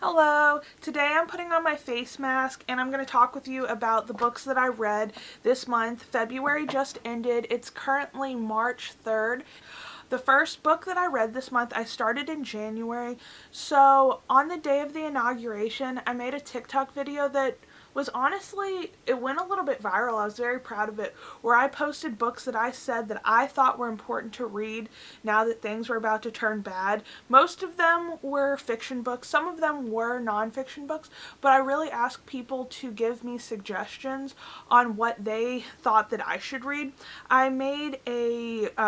Hello! Today I'm putting on my face mask and I'm going to talk with you about the books that I read this month. February just ended. It's currently March 3rd. The first book that I read this month, I started in January. So on the day of the inauguration, I made a TikTok video that was honestly, it went a little bit viral. I was very proud of it, where I posted books that I said that I thought were important to read now that things were about to turn bad. Most of them were fiction books. Some of them were nonfiction books, but I really asked people to give me suggestions on what they thought that I should read. I made a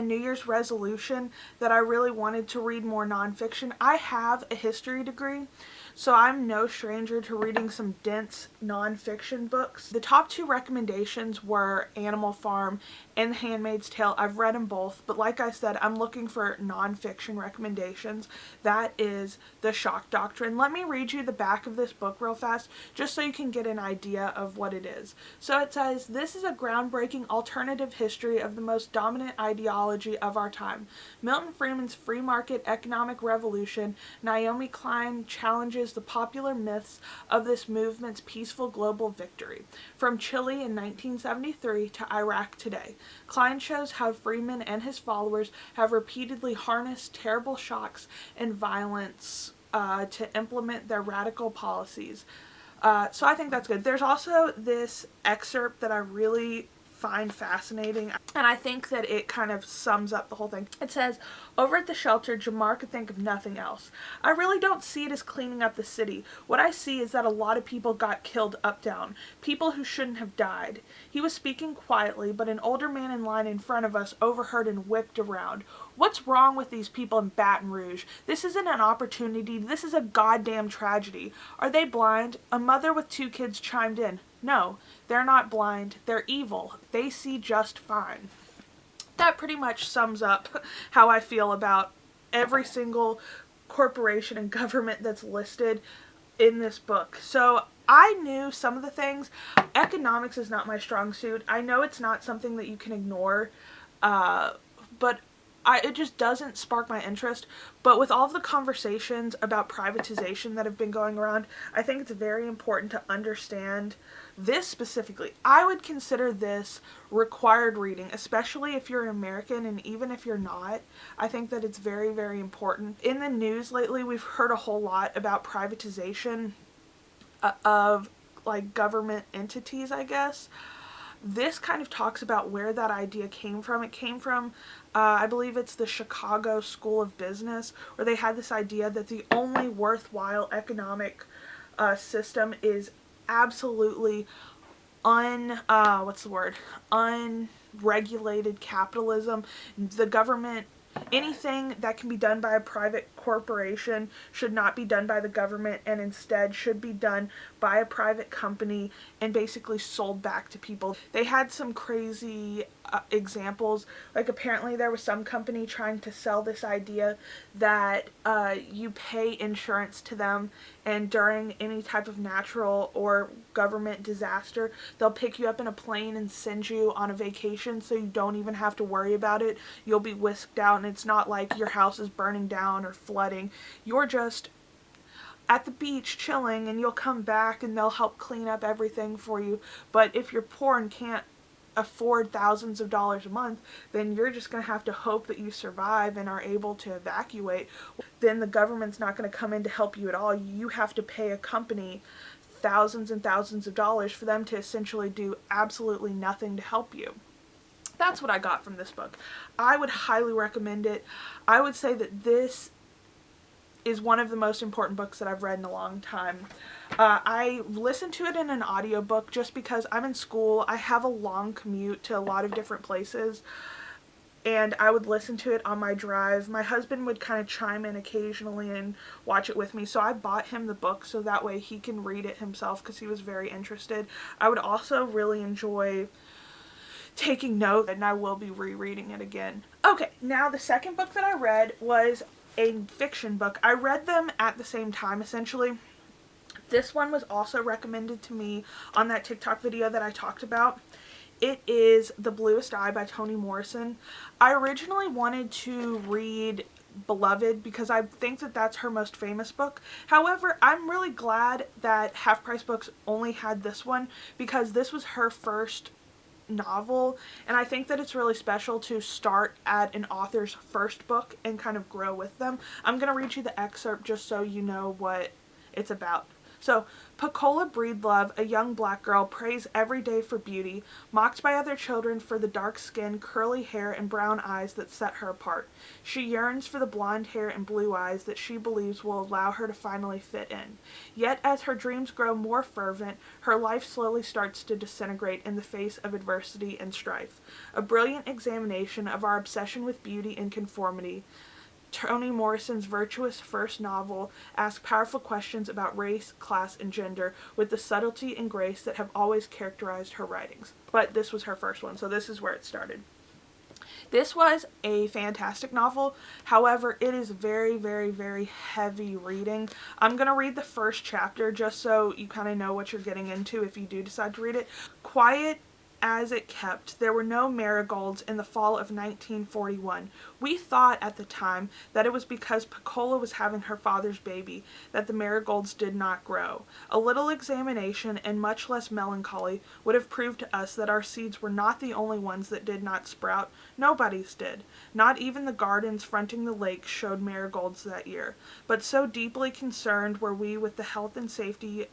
New Year's resolution that I really wanted to read more nonfiction. I have a history degree, so I'm no stranger to reading some dense nonfiction books. The top two recommendations were Animal Farm and The Handmaid's Tale. I've read them both, but like I said, I'm looking for nonfiction recommendations. That is The Shock Doctrine. Let me read you the back of this book real fast, just so you can get an idea of what it is. So it says, "This is a groundbreaking alternative history of the most dominant ideology of our time. Milton Friedman's free market economic revolution. Naomi Klein challenges the popular myths of this movement's peaceful global victory. From Chile in 1973 to Iraq today. Klein shows how Friedman and his followers have repeatedly harnessed terrible shocks and violence to implement their radical policies." So I think that's good. There's also this excerpt that I really find fascinating, and I think that it kind of sums up the whole thing. It says, "Over at the shelter, Jamar could think of nothing else. I really don't see it as cleaning up the city. What I see is that a lot of people got killed uptown, people who shouldn't have died." He was speaking quietly, but an older man in line in front of us overheard and whipped around. "What's wrong with these people in Baton Rouge? This isn't an opportunity. This is a goddamn tragedy. Are they blind?" A mother with two kids chimed in. "No, they're not blind. They're evil. They see just fine." That pretty much sums up how I feel about every single corporation and government that's listed in this book. So I knew some of the things. Economics is not my strong suit. I know it's not something that you can ignore, but it just doesn't spark my interest. But with all of the conversations about privatization that have been going around, I think it's very important to understand this specifically. I would consider this required reading, especially if you're an American, and even if you're not, I think that it's very, very important. In the news lately, we've heard a whole lot about privatization of like government entities, I guess. This kind of talks about where that idea came from. It came from, I believe it's the Chicago School of Business, where they had this idea that the only worthwhile economic system is absolutely unregulated capitalism. The government, anything that can be done by a private corporation should not be done by the government, and instead should be done by a private company and basically sold back to people. They had some crazy examples. Like apparently there was some company trying to sell this idea that you pay insurance to them, and during any type of natural or government disaster, they'll pick you up in a plane and send you on a vacation, so you don't even have to worry about it. You'll be whisked out, and it's not like your house is burning down or flooding. You're just at the beach chilling, and you'll come back and they'll help clean up everything for you. But if you're poor and can't afford thousands of dollars a month, then you're just going to have to hope that you survive and are able to evacuate. Then the government's not going to come in to help you at all. You have to pay a company thousands and thousands of dollars for them to essentially do absolutely nothing to help you. That's what I got from this book. I would highly recommend it. I would say that this is one of the most important books that I've read in a long time. I listened to it in an audiobook just because I'm in school. I have a long commute to a lot of different places, and I would listen to it on my drive. My husband would kind of chime in occasionally and watch it with me, so I bought him the book so that way he can read it himself because he was very interested. I would also really enjoy taking notes, and I will be rereading it again. Okay, now the second book that I read was a fiction book. I read them at the same time, essentially. This one was also recommended to me on that TikTok video that I talked about. It is The Bluest Eye by Toni Morrison. I originally wanted to read Beloved because I think that that's her most famous book. However, I'm really glad that Half Price Books only had this one because this was her first novel, and I think that it's really special to start at an author's first book and kind of grow with them. I'm going to read you the excerpt just so you know what it's about. So, Pecola Breedlove, a young black girl, prays every day for beauty, mocked by other children for the dark skin, curly hair, and brown eyes that set her apart. She yearns for the blonde hair and blue eyes that she believes will allow her to finally fit in. Yet, as her dreams grow more fervent, her life slowly starts to disintegrate in the face of adversity and strife. A brilliant examination of our obsession with beauty and conformity, Toni Morrison's virtuous first novel asks powerful questions about race, class, and gender with the subtlety and grace that have always characterized her writings. But this was her first one, so this is where it started. This was a fantastic novel. However, it is very, very, very heavy reading. I'm going to read the first chapter just so you kind of know what you're getting into if you do decide to read it. Quiet as it kept, there were no marigolds in the fall of 1941. We thought at the time that it was because Pecola was having her father's baby that the marigolds did not grow. A little examination and much less melancholy would have proved to us that our seeds were not the only ones that did not sprout. Nobody's did. Not even the gardens fronting the lake showed marigolds that year. But so deeply concerned were we with the health and safety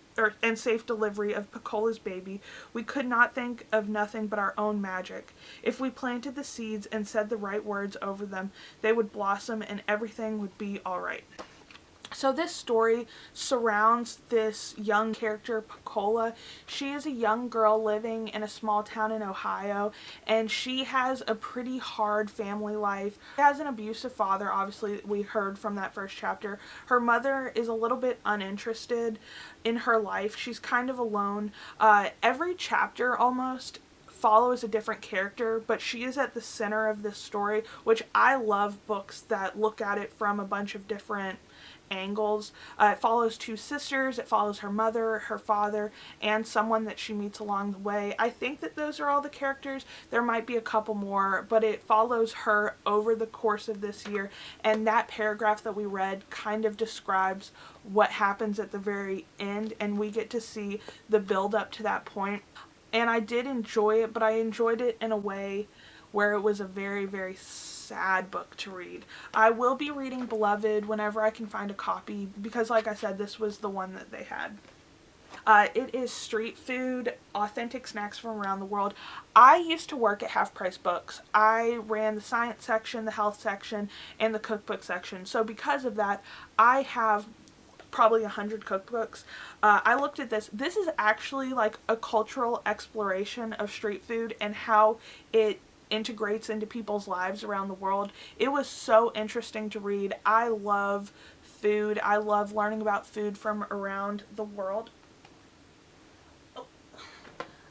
and safe delivery of Pecola's baby, we could not think of nothing but our own magic. If we planted the seeds and said the right words over them, they would blossom and everything would be all right. So this story surrounds this young character, Pecola. She is a young girl living in a small town in Ohio, and she has a pretty hard family life. She has an abusive father, obviously we heard from that first chapter. Her mother is a little bit uninterested in her life. She's kind of alone. Every chapter almost follows a different character, but she is at the center of this story, which I love books that look at it from a bunch of different angles. It follows two sisters, it follows her mother, her father, and someone that she meets along the way. I think that those are all the characters. There might be a couple more, but it follows her over the course of this year, and that paragraph that we read kind of describes what happens at the very end, and we get to see the build up to that point. And I did enjoy it, but I enjoyed it in a way where it was a very, very sad book to read. I will be reading Beloved whenever I can find a copy because, like I said, this was the one that they had. It is street food, authentic snacks from around the world. I used to work at Half Price Books. I ran the science section, the health section, and the cookbook section. So because of that, I have probably 100 cookbooks. I looked at this. This is actually like a cultural exploration of street food and how it integrates into people's lives around the world. It was so interesting to read. I love food. I love learning about food from around the world.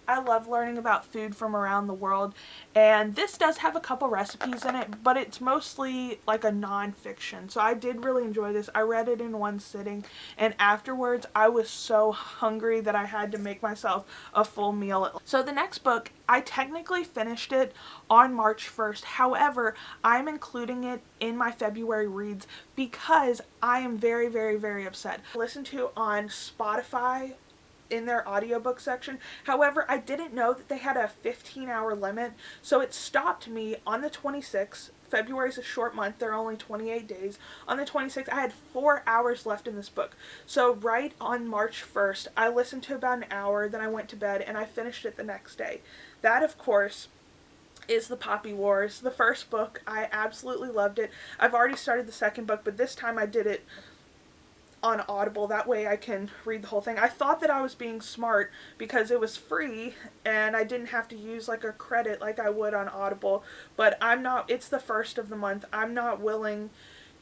I love learning about food from around the world, and this does have a couple recipes in it, but it's mostly like a non-fiction. So I did really enjoy this. I read it in one sitting, and afterwards I was so hungry that I had to make myself a full meal. So the next book, I technically finished it on March 1st. However, I'm including it in my February reads because I am very, very, very upset. Listen to on Spotify in their audiobook section. However, I didn't know that they had a 15-hour limit, so it stopped me on the 26th. February's a short month, there are only 28 days. On the 26th, I had 4 hours left in this book. So right on March 1st, I listened to about an hour, then I went to bed, and I finished it the next day. That, of course, is The Poppy Wars. The first book, I absolutely loved it. I've already started the second book, but this time I did it on Audible, that way I can read the whole thing. I thought that I was being smart because it was free and I didn't have to use like a credit like I would on Audible, but I'm not, it's the first of the month. I'm not willing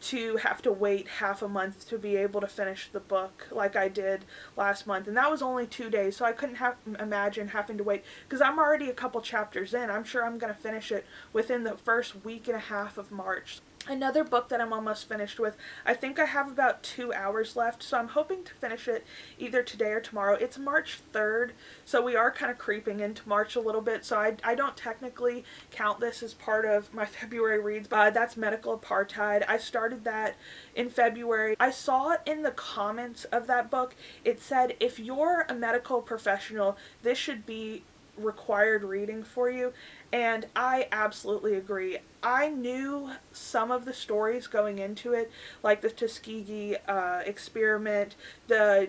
to have to wait half a month to be able to finish the book like I did last month, and that was only 2 days, so I couldn't imagine having to wait because I'm already a couple chapters in. I'm sure I'm going to finish it within the first week and a half of March. Another book that I'm almost finished with, I think I have about 2 hours left, so I'm hoping to finish it either today or tomorrow. It's March 3rd, so we are kind of creeping into March a little bit, so I don't technically count this as part of my February reads, but that's Medical Apartheid. I started that in February. I saw in the comments of that book, it said if you're a medical professional, this should be required reading for you, and I absolutely agree. I knew some of the stories going into it, like the Tuskegee experiment, the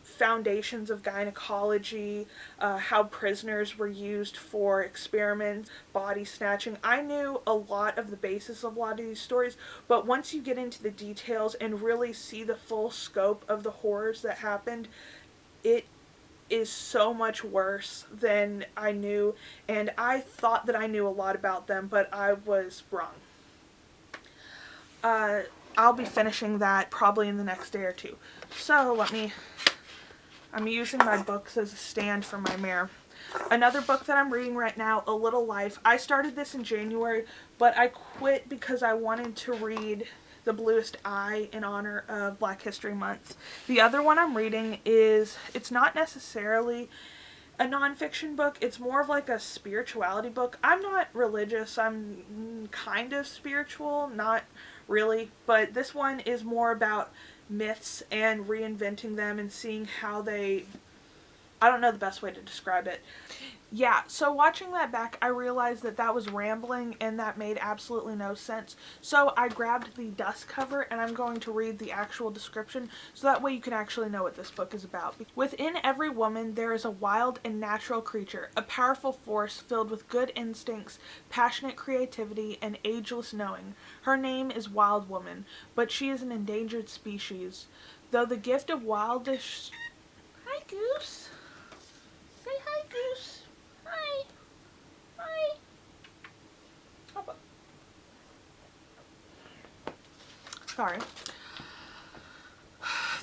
foundations of gynecology, how prisoners were used for experiments, body snatching. I knew a lot of the basis of a lot of these stories, but once you get into the details and really see the full scope of the horrors that happened, it is so much worse than I knew, and I thought that I knew a lot about them, but I was wrong. I'll be finishing that probably in the next day or two. So I'm using my books as a stand for my mirror. Another book that I'm reading right now, A Little Life. I started this in January, but I quit because I wanted to read The Bluest Eye in honor of Black History Month. The other one I'm reading it's not necessarily a nonfiction book. It's more of like a spirituality book. I'm not religious. I'm kind of spiritual, not really. But this one is more about myths and reinventing them and seeing how I don't know the best way to describe it. Yeah, so watching that back, I realized that that was rambling and that made absolutely no sense. So I grabbed the dust cover and I'm going to read the actual description so that way you can actually know what this book is about. Within every woman there is a wild and natural creature, a powerful force filled with good instincts, passionate creativity, and ageless knowing. Her name is Wild Woman, but she is an endangered species. Though the gift of wildish... Hi, Goose. Say hi, Goose. Hi. Hi. Hop up. Sorry.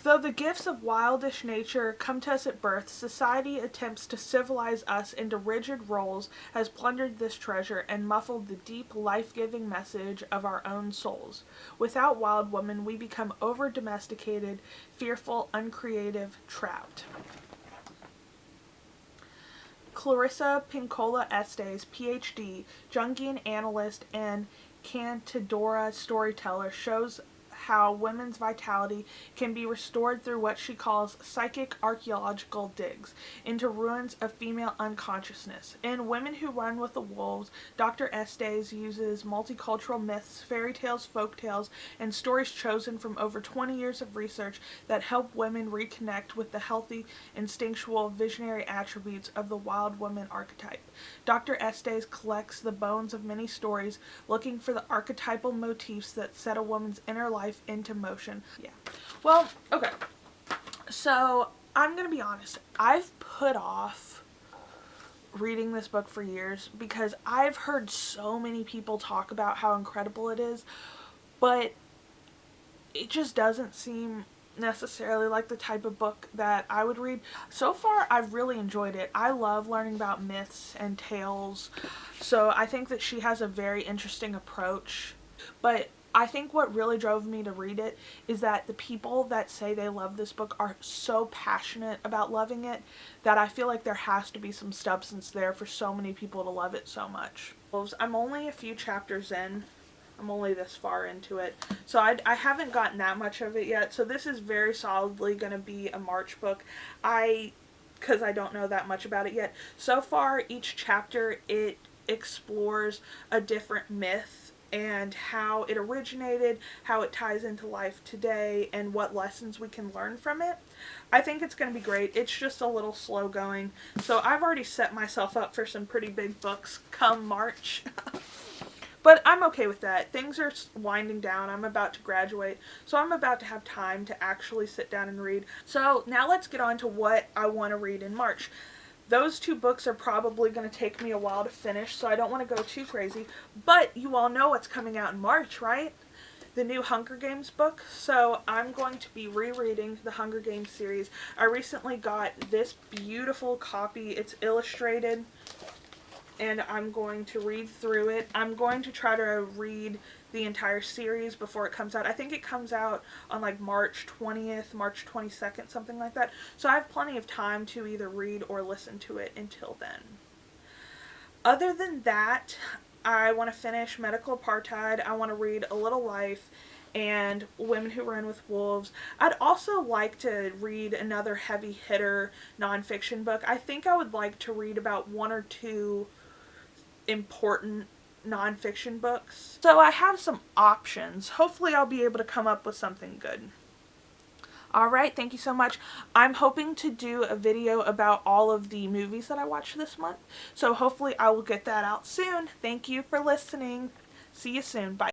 Though the gifts of wildish nature come to us at birth, society attempts to civilize us into rigid roles, has plundered this treasure and muffled the deep, life-giving message of our own souls. Without Wild Woman, we become over-domesticated, fearful, uncreative, trapped. Clarissa Pinkola Estes, Ph.D., Jungian analyst and Cantadora storyteller, shows how women's vitality can be restored through what she calls psychic archaeological digs into ruins of female unconsciousness. In Women Who Run with the Wolves, Dr. Estes uses multicultural myths, fairy tales, folk tales, and stories chosen from over 20 years of research that help women reconnect with the healthy, instinctual, visionary attributes of the wild woman archetype. Dr. Estes collects the bones of many stories, looking for the archetypal motifs that set a woman's inner life into motion. Yeah. Well, okay. So, I'm going to be honest. I've put off reading this book for years because I've heard so many people talk about how incredible it is, but it just doesn't seem necessarily like the type of book that I would read. So far, I've really enjoyed it. I love learning about myths and tales, so I think that she has a very interesting approach, but I think what really drove me to read it is that the people that say they love this book are so passionate about loving it that I feel like there has to be some substance there for so many people to love it so much. I'm only a few chapters in. I'm only this far into it, so I haven't gotten that much of it yet, so this is very solidly going to be a March book. Because I don't know that much about it yet. So far, each chapter, it explores a different myth and how it originated, how it ties into life today, and what lessons we can learn from it. I think it's going to be great. It's just a little slow going, so I've already set myself up for some pretty big books come March. But I'm okay with that. Things are winding down. I'm about to graduate, so I'm about to have time to actually sit down and read. So now let's get on to what I want to read in March. Those 2 books are probably going to take me a while to finish, so I don't want to go too crazy. But you all know what's coming out in March, right? The new Hunger Games book. So I'm going to be rereading the Hunger Games series. I recently got this beautiful copy. It's illustrated, and I'm going to read through it. I'm going to try to read the entire series before it comes out. I think it comes out on like March 20th, March 22nd, something like that. So I have plenty of time to either read or listen to it until then. Other than that, I want to finish Medical Apartheid. I want to read A Little Life and Women Who Run with Wolves. I'd also like to read another heavy hitter nonfiction book. I think I would like to read about 1 or 2 important nonfiction books. So I have some options. Hopefully I'll be able to come up with something good. Alright, thank you so much. I'm hoping to do a video about all of the movies that I watched this month. So hopefully I will get that out soon. Thank you for listening. See you soon. Bye.